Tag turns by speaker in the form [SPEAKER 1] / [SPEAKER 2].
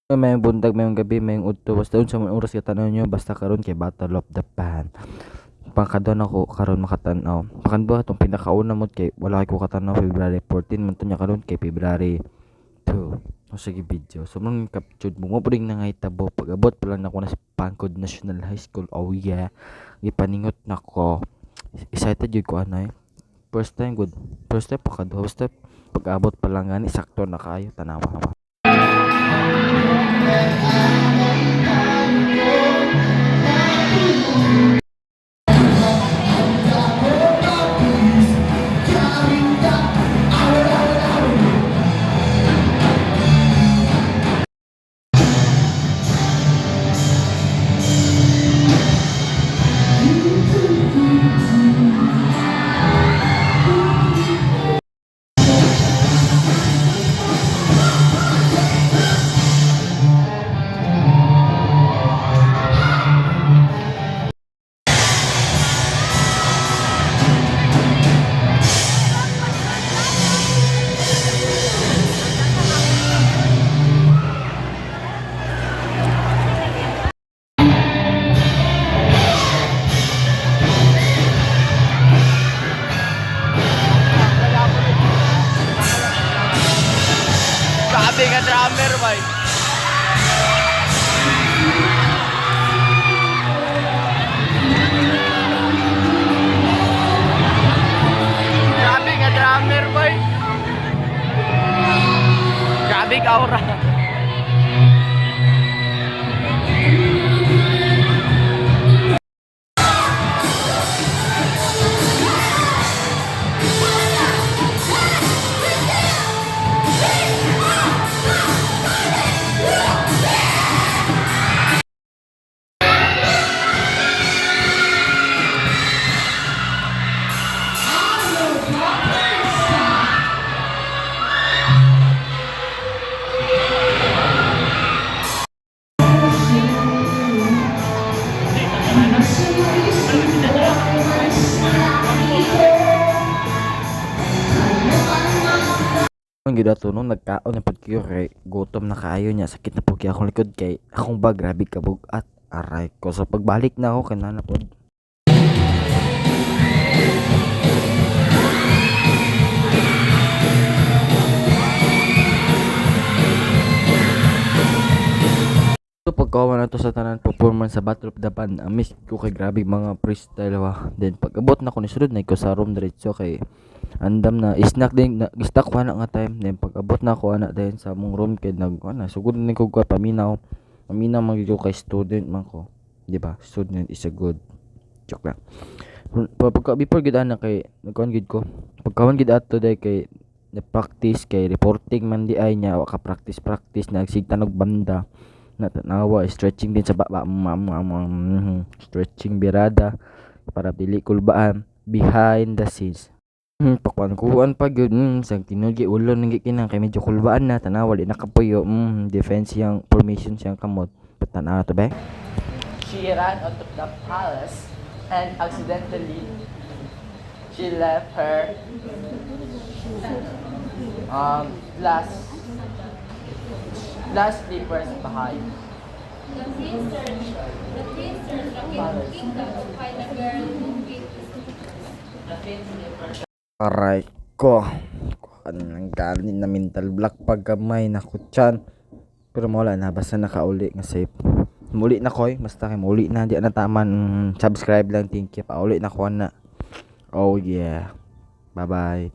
[SPEAKER 1] Mayong buntag, mayong gabi, mayong udto, basta unsa man oras katanaw nyo, basta karon kay Battle of the Band. Pangkadon ako karon makatanaw. Pakanduha tong pinakauna mo kay wala ko katanaw February 14 man to nya karon kay February 2. O sige video. So mong captured mo puding na nga hitabo pag-abot pa lang nako na sa Pangkod National High School. Oh yeah. Gipaningot nako. Excited jud ko anay. First time good. First step pagkaduha step pag-abot pa lang gani sakto na kaayo tanawa.
[SPEAKER 2] Grabe ka drummer, boy. Grabe ka drummer, boy. Grabe ka aura.
[SPEAKER 1] Ang gid ato nung nagkaon na pud kayo kay gutom na kaayo nya sakit na pud kay akong likod kay akong bag grabe kabog at aray ko sa pagbalik na ako kanana pod. So pagkawa na to sa tanan performance sa Battle of the Band, miss ko kay grabe mga freestyle wa. Then pag abot na ko ni sulod na ko sa room diretso kay andam na snack din na gistak ko na nga time. Then pag abot na ko ana din sa mong room kay nag ana sugod ni ko paminaw. Paminaw magyo kay student man ko. Di ba? Student is a good joke lang. Pagka before gid ana kay nagkuan gid ko. Pagkawan gid ato day kay na practice kay reporting man di ay nya wa ka practice nagsigtanog banda natanawa stretching din sa baba stretching birada para dili kulbaan behind the scenes pakuan pa gyud sa tinugi ulo nang gikinang kay medyo kulbaan na tanawa di nakapuyo defense yang formation siyang kamot patanaw to ba.
[SPEAKER 2] She ran out of the palace and accidentally she left her last slippers behind.
[SPEAKER 3] The prince looking to find a girl who
[SPEAKER 1] Aray ko ang ganin na mental block pag gamay na kutyan pero wala na basta nakauli nga safe muli na koy basta kay muli na di na taman subscribe lang thank you pauli na ko na oh yeah bye bye.